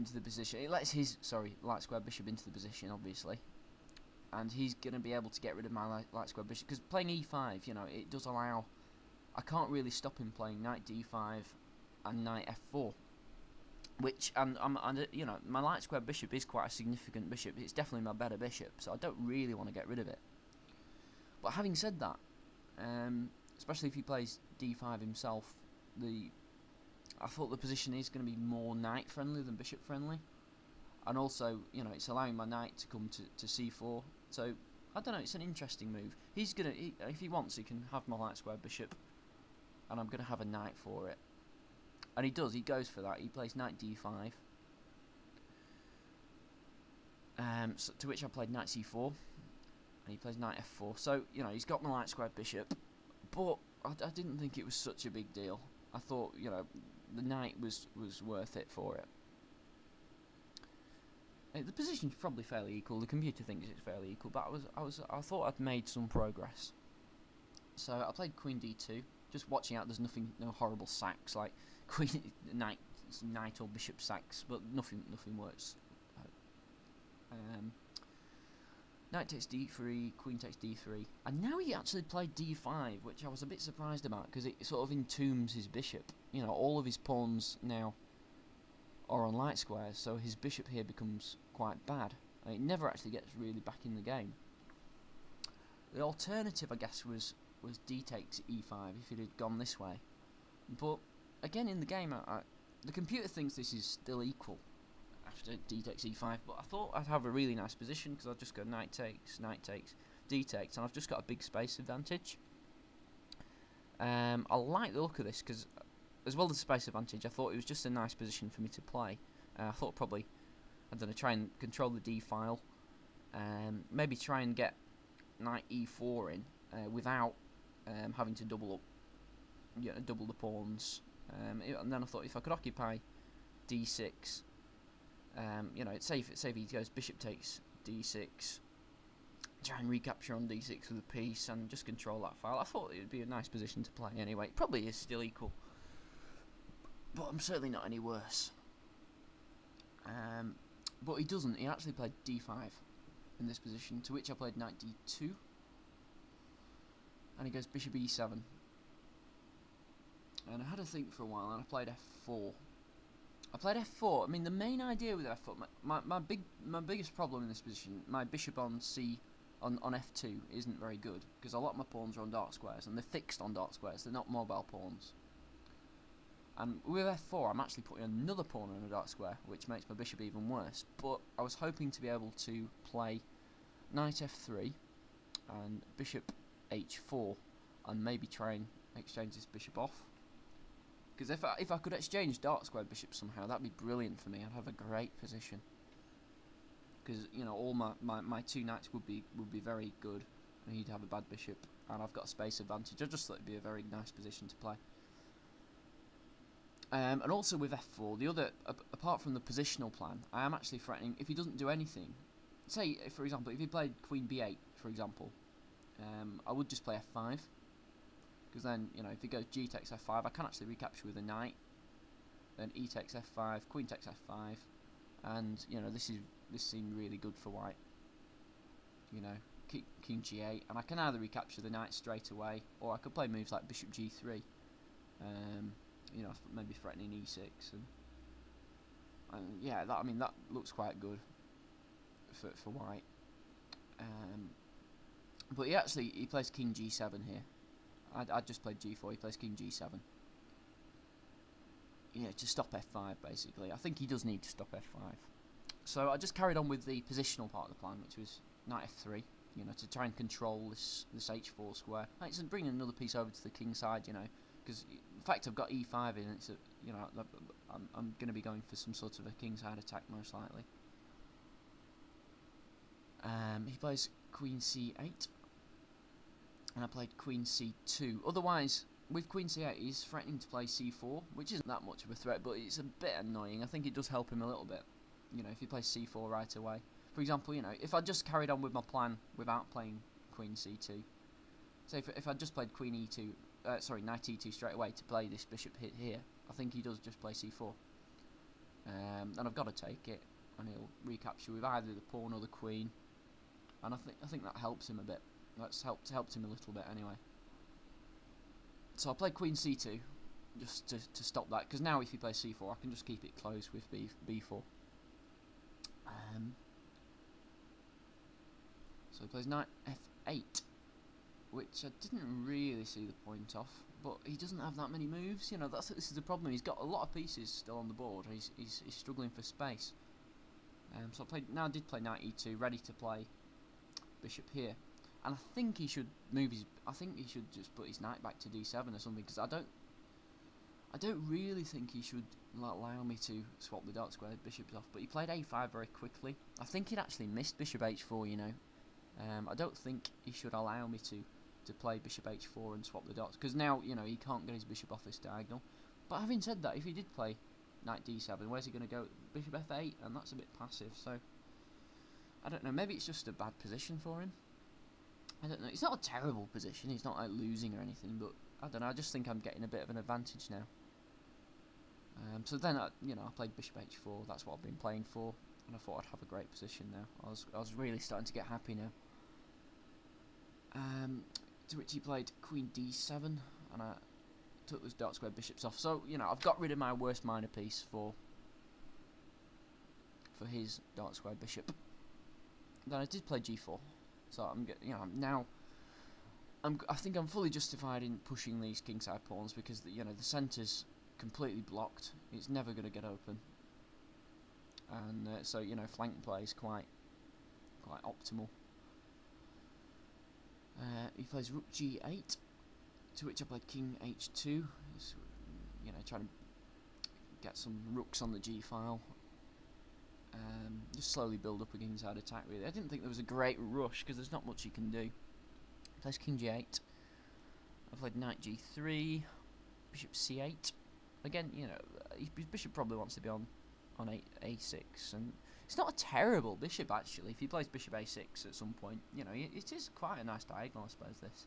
into the position. It lets his light square bishop into the position, obviously, and he's going to be able to get rid of my light square bishop, because playing e5, you know, it does allow. I can't really stop him playing knight d5 and knight f4, which and you know, my light square bishop is quite a significant bishop. It's definitely my better bishop, so I don't really want to get rid of it. But having said that, especially if he plays d5 himself, I thought the position is going to be more knight friendly than bishop friendly, and also, you know, it's allowing my knight to come to c4. So I don't know, it's an interesting move. He's gonna, if he wants, he can have my light square bishop, and I'm gonna have a knight for it. And he does. He goes for that. He plays knight d5. So, to which I played knight c4, and he plays knight f4. So, you know, he's got my light square bishop, but I didn't think it was such a big deal. I thought, you know, the knight was worth it for it. The position's probably fairly equal. The computer thinks it's fairly equal, but I thought I'd made some progress. So I played queen d2, just watching out. There's no horrible sacks like queen knight or bishop sacks, but nothing works. Knight takes d3, queen takes d3, and now he actually played d5, which I was a bit surprised about, because it sort of entombs his bishop. You know, all of his pawns now are on light squares, so his bishop here becomes quite bad. And it never actually gets really back in the game. The alternative, I guess, was d takes e5 if it had gone this way. But again, in the game, the computer thinks this is still equal after d takes e5. But I thought I'd have a really nice position, because I'd just go knight takes, d takes, and I've just got a big space advantage. I like the look of this, because as well as the space advantage, I thought it was just a nice position for me to play. I thought probably, I don't know, try and control the d file, maybe try and get knight e4 in without having to double up, you know, double the pawns. And then I thought if I could occupy d6, you know, say if he goes bishop takes d6, try and recapture on d6 with a piece and just control that file. I thought it would be a nice position to play anyway. It probably is still equal, but I'm certainly not any worse. But he doesn't. He actually played d5 in this position, to which I played knight d2, and he goes bishop e7. And I had to think for a while, and I played f4. I mean, the main idea with f4, my biggest problem in this position, my bishop on f2 isn't very good, because a lot of my pawns are on dark squares, and they're fixed on dark squares. They're not mobile pawns. And with f4, I'm actually putting another pawn on a dark square, which makes my bishop even worse. But I was hoping to be able to play knight f3 and bishop h4, and maybe try and exchange this bishop off. Because if I could exchange dark square bishops somehow, that'd be brilliant for me. I'd have a great position. Because, you know, all my two knights would be very good, and he'd have a bad bishop, and I've got a space advantage. I just thought it'd be a very nice position to play. And also with f4, the other, apart from the positional plan, I am actually threatening, if he doesn't do anything, say, for example, if he played queen b8, for example, I would just play f5, because then, you know, if he goes g takes f5, I can actually recapture with a knight, then e takes f5, queen takes f5, and, you know, this seemed really good for white, you know, king g8, and I can either recapture the knight straight away, or I could play moves like bishop g3, you know, maybe threatening e6, and yeah, that looks quite good for white. But he plays king g7 here. I just played g4. He plays king g7. Yeah, to stop f5 basically. I think he does need to stop f5. So I just carried on with the positional part of the plan, which was knight f3. You know, to try and control this h4 square. It's bringing another piece over to the king side. You know. Because in fact I've got e5 in. It's you know, I'm going to be going for some sort of a kingside attack most likely. He plays queen c8, and I played queen c2. Otherwise, with queen c8, he's threatening to play c4, which isn't that much of a threat, but it's a bit annoying. I think it does help him a little bit. You know, if he plays c4 right away. For example, you know, if I just carried on with my plan without playing queen c2, say if I just played queen e2, knight e2 straight away to play this bishop hit here, I think he does just play c4. then I've got to take it, and he'll recapture with either the pawn or the queen, and I think that helps him a bit. That's helped him a little bit anyway. So I play Queen C2 just to stop that, because now if he plays C4 I can just keep it closed with B4. So he plays Knight F8, which I didn't really see the point of, but he doesn't have that many moves. You know, this is the problem. He's got a lot of pieces still on the board, and he's struggling for space. So I did play Knight E2, ready to play Bishop here, and I think he should move his. I think he should just put his knight back to D7 or something, because I don't really think he should allow me to swap the dark square bishops off. But he played A5 very quickly. I think he'd actually missed Bishop H4. You know, I don't think he should allow me to play Bishop H4 and swap the dots, because now, you know, he can't get his bishop off this diagonal. But having said that, if he did play Knight D7, where's he going to go? Bishop F8, and that's a bit passive. So I don't know. Maybe it's just a bad position for him. I don't know. It's not a terrible position. He's not like losing or anything, but I don't know. I just think I'm getting a bit of an advantage now. So then, I played Bishop H4. That's what I've been playing for, and I thought I'd have a great position now. I was really starting to get happy now. To which he played Queen D7, and I took those dark square bishops off. So, you know, I've got rid of my worst minor piece for his dark square bishop. Then I did play G4, so I think I'm fully justified in pushing these kingside pawns, because the centre's completely blocked. It's never going to get open, and so flank play is quite optimal. He plays Rook G8, to which I played King H2. Just, trying to get some rooks on the G file. Just slowly build up a kingside attack, really. I didn't think there was a great rush, because there's not much you can do. He plays King G8. I played Knight G3, Bishop C8. Again, his bishop probably wants to be on A6, and it's not a terrible bishop, actually. If he plays Bishop A6 at some point, it is quite a nice diagonal, I suppose, this.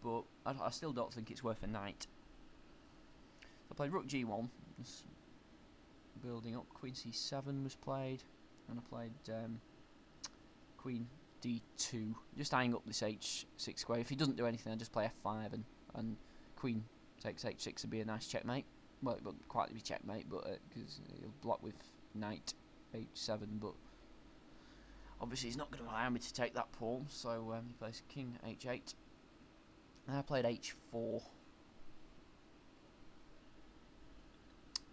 But I still don't think it's worth a knight. I played Rook G1, just building up. Queen C7 was played, and I played Queen D2, just eyeing up this H6 square. If he doesn't do anything, I just play F5, and Queen takes H6 would be a nice checkmate. Well, it wouldn't quite be checkmate, but because he'll block with Knight H7, but obviously he's not going to allow me to take that pawn, so he plays King H8. And I played H4.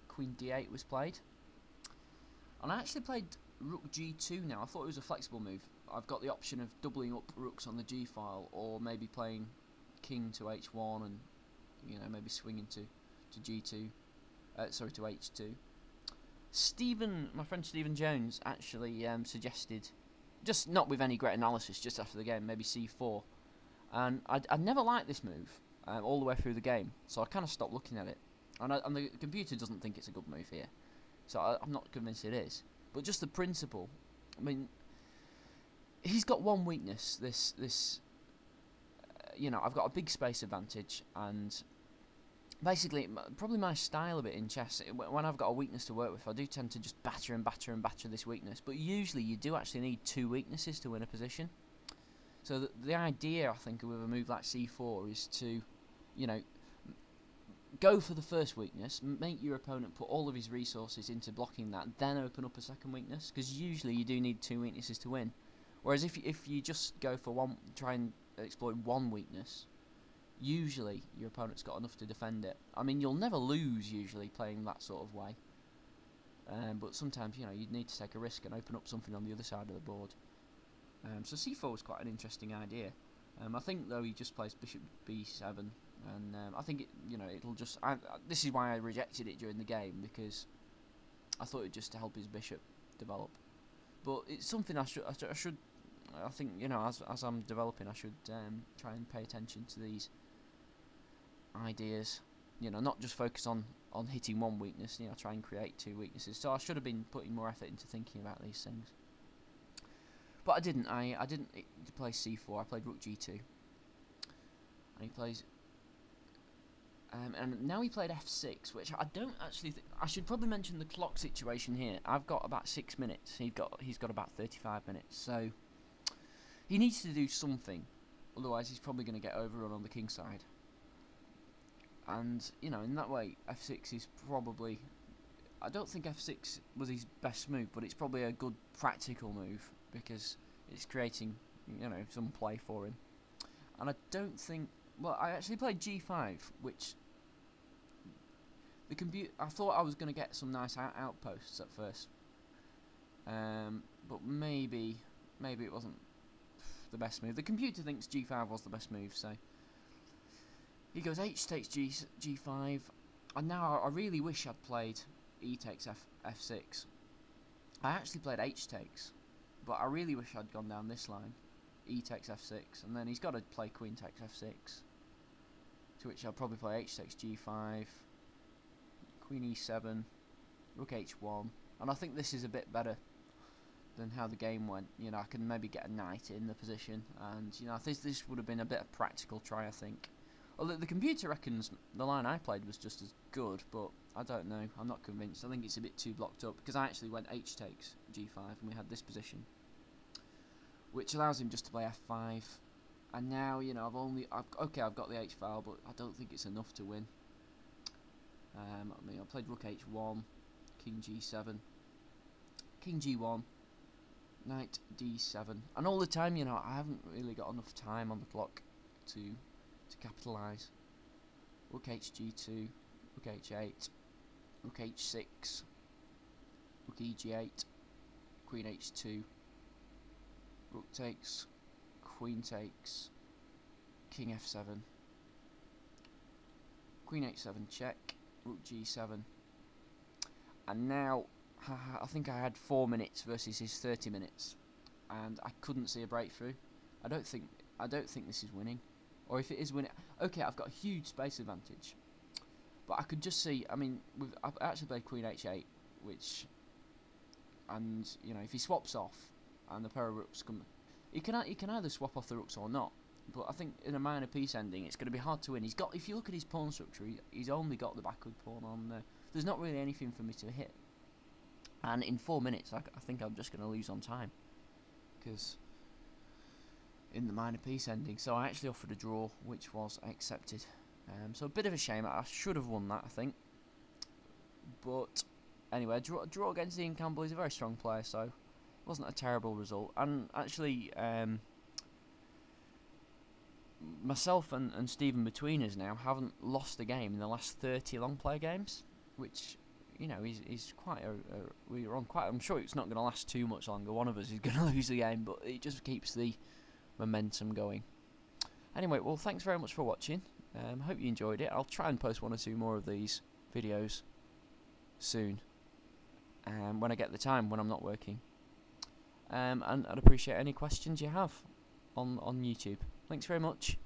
Queen D8 was played. And I actually played Rook G2 now. I thought it was a flexible move. I've got the option of doubling up rooks on the G file, or maybe playing King to H1 and maybe swinging to G2. Sorry, to H2. My friend Stephen Jones actually suggested, just not with any great analysis, just after the game, maybe C4. And I never liked this move all the way through the game, so I kind of stopped looking at it. And the computer doesn't think it's a good move here, so I'm not convinced it is. But just the principle, I mean, he's got one weakness. I've got a big space advantage, and basically, probably my style a bit in chess, when I've got a weakness to work with, I do tend to just batter and batter and batter this weakness. But usually you do actually need two weaknesses to win a position. So the idea, I think, with a move like C4 is to, go for the first weakness, make your opponent put all of his resources into blocking that, then open up a second weakness, because usually you do need two weaknesses to win. Whereas if you just go for one, try and exploit one weakness, usually your opponent's got enough to defend it. I mean, you'll never lose usually playing that sort of way, but sometimes you'd need to take a risk and open up something on the other side of the board. So C4 was quite an interesting idea. I think though he just plays Bishop B7, and I think it'll just. This is why I rejected it during the game, because I thought it just to help his bishop develop. But it's something I should. I think as I'm developing, I should try and pay attention to these ideas. Not just focus on hitting one weakness. Try and create two weaknesses. So I should have been putting more effort into thinking about these things. But I didn't. I didn't play C4. I played Rook G2, and he plays And now he played f6, which I don't actually think... I should probably mention the clock situation here. I've got about 6 minutes. He's got about 35 minutes. So he needs to do something. Otherwise, he's probably going to get overrun on the king side. And, you know, in that way, f6 is probably... I don't think f6 was his best move, but it's probably a good practical move because it's creating, you know, some play for him. And I don't think... Well, I actually played g5, which... I thought I was going to get some nice outposts at first. But maybe it wasn't the best move. The computer thinks g5 was the best move, so... He goes h takes g5, and now I really wish I'd played e takes f6. I actually played h takes, but I really wish I'd gone down this line, e takes f6, and then he's got to play queen takes f6, to which I'll probably play h takes g5, queen e7, rook h1, and I think this is a bit better than how the game went. You know, I can maybe get a knight in the position, and you know, this would have been a bit of practical try, I think. Although the computer reckons the line I played was just as good, but I don't know. I'm not convinced. I think it's a bit too blocked up because I actually went h takes g5 and we had this position, which allows him just to play f5. And now, you know, I've got the h file, but I don't think it's enough to win. I mean, I played rook h1, king g7, king g1, knight d7, and all the time, you know, I haven't really got enough time on the clock to capitalise. Rook hg2, rook h8, rook h6, rook eg8, queen h2, rook takes, queen takes, king f7, queen h7 check, rook g7, and now I think I had 4 minutes versus his 30 minutes, and I couldn't see a breakthrough. I don't think this is winning. Or if it is winning, okay, I've got a huge space advantage, but I could just see. I mean, I've actually played queen h8, which, and you know, if he swaps off and the pair of rooks come, he can either swap off the rooks or not. But I think in a minor piece ending, it's going to be hard to win. He's got, if you look at his pawn structure, he's only got the backward pawn on there. There's not really anything for me to hit, and in 4 minutes, I think I'm just going to lose on time, because. In the minor piece ending, so I actually offered a draw, which was accepted. So a bit of a shame. I should have won that, I think. But anyway, draw against Ian Campbell. He's a very strong player, so it wasn't a terrible result. And actually, myself and Stephen between us now haven't lost a game in the last 30 long player games, which, you know, is quite we're on quite. I'm sure it's not going to last too much longer. One of us is going to lose the game, but it just keeps the momentum going. Anyway, well, thanks very much for watching. Hope you enjoyed it. I'll try and post 1 or 2 more of these videos soon, when I get the time, when I'm not working. And I'd appreciate any questions you have on YouTube. Thanks very much.